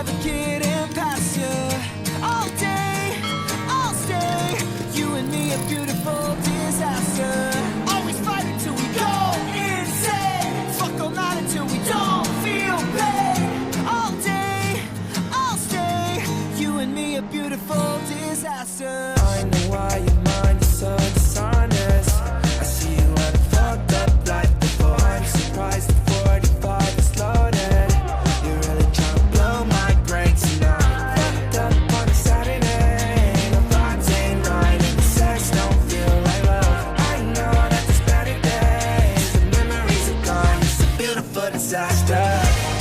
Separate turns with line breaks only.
never getting past you. All day, I'll stay. You and me, a beautiful disaster. Always fighting till we go insane. Fuck all night until we don't feel pain. All day, I'll stay. You and me, a beautiful disaster. I know why your mind is so dishonest. I see you at a fucked up life before. I'm surprised at 45 is loaded. You're really trying to blow my brain tonight. Fucked up on a Saturday. The vibes ain't right and the sex don't feel like love. I know that there's better days. The memories are gone. It's a beautiful disaster.